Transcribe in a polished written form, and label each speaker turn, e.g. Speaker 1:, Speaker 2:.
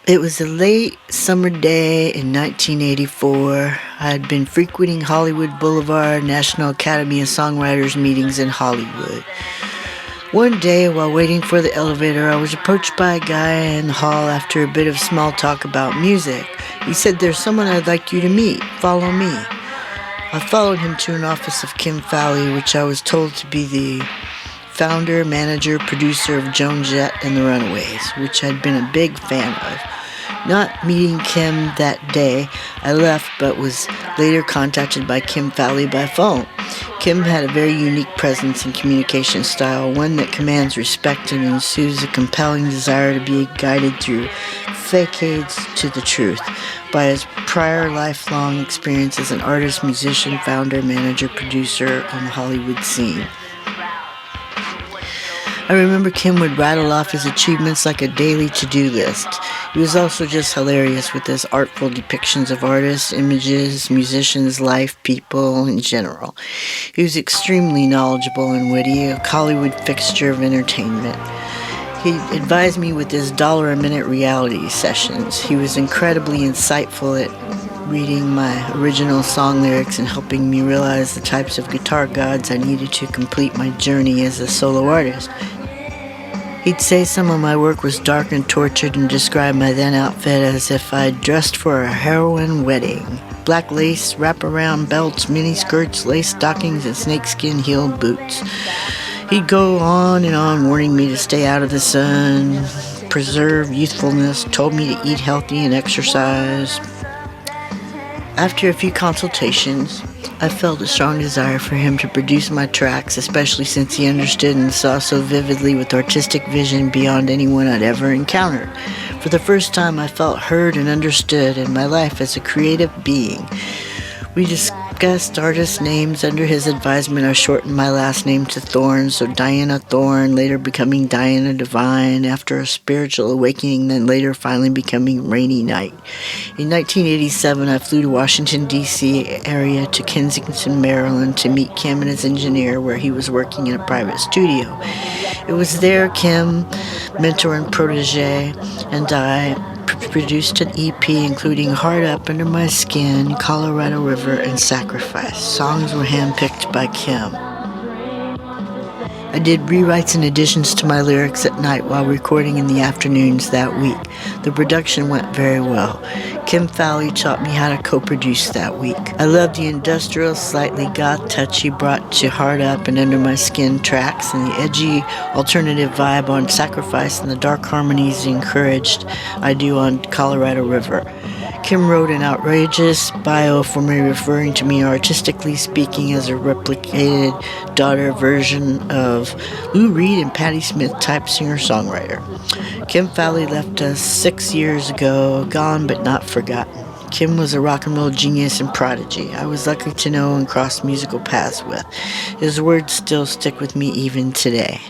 Speaker 1: It was a late summer day in 1984. I had been frequenting Hollywood Boulevard National Academy of Songwriters meetings in Hollywood. One day, while waiting for the elevator, I was approached by a guy in the hall after a bit of small talk about music. He said, "There's someone I'd like you to meet. Follow me." I followed him to an office of Kim Fowley, which I was told to be the founder, manager, producer of Joan Jett and the Runaways, which I'd been a big fan of. Not meeting Kim that day, I left but was later contacted by Kim Fowley by phone. Kim had a very unique presence and communication style, one that commands respect and ensues a compelling desire to be guided through facades to the truth by his prior lifelong experience as an artist, musician, founder, manager, producer on the Hollywood scene. I remember Kim would rattle off his achievements like a daily to-do list. He was also just hilarious with his artful depictions of artists, images, musicians, life, people in general. He was extremely knowledgeable and witty, a Hollywood fixture of entertainment. He advised me with his $1-a-minute reality sessions. He was incredibly insightful at reading my original song lyrics and helping me realize the types of guitar gods I needed to complete my journey as a solo artist. He'd say some of my work was dark and tortured and describe my then outfit as if I'd dressed for a heroine wedding. Black lace, wraparound belts, mini skirts, lace stockings, and snakeskin heeled boots. He'd go on and on, warning me to stay out of the sun, preserve youthfulness, told me to eat healthy and exercise. After a few consultations, I felt a strong desire for him to produce my tracks, especially since he understood and saw so vividly with artistic vision beyond anyone I'd ever encountered. For the first time, I felt heard and understood in my life as a creative being. We discussed artist names. Under his advisement, I shortened my last name to Thorne, so Diana Thorne, later becoming Diana Divine, after a spiritual awakening, then later finally becoming Rainy Night. In 1987, I flew to Washington, D.C. area to Kensington, Maryland to meet Kim and his engineer, where he was working in a private studio. It was there Kim, mentor and protege, and I produced an EP including Hard Up, Under My Skin, Colorado River, and Sacrifice. Songs were handpicked by Kim. I did rewrites and additions to my lyrics at night while recording in the afternoons that week. The production went very well. Kim Fowley taught me how to co-produce that week. I loved the industrial, slightly goth touch he brought to Hard Up and Under My Skin tracks, and the edgy alternative vibe on Sacrifice, and the dark harmonies he encouraged I do on Colorado River. Kim wrote an outrageous bio for me, referring to me, artistically speaking, as a replicated daughter version of Lou Reed and Patti Smith type singer-songwriter. Kim Fowley left us 6 years ago, gone but not forgotten. Kim was a rock and roll genius and prodigy I was lucky to know and cross musical paths with. His words still stick with me even today.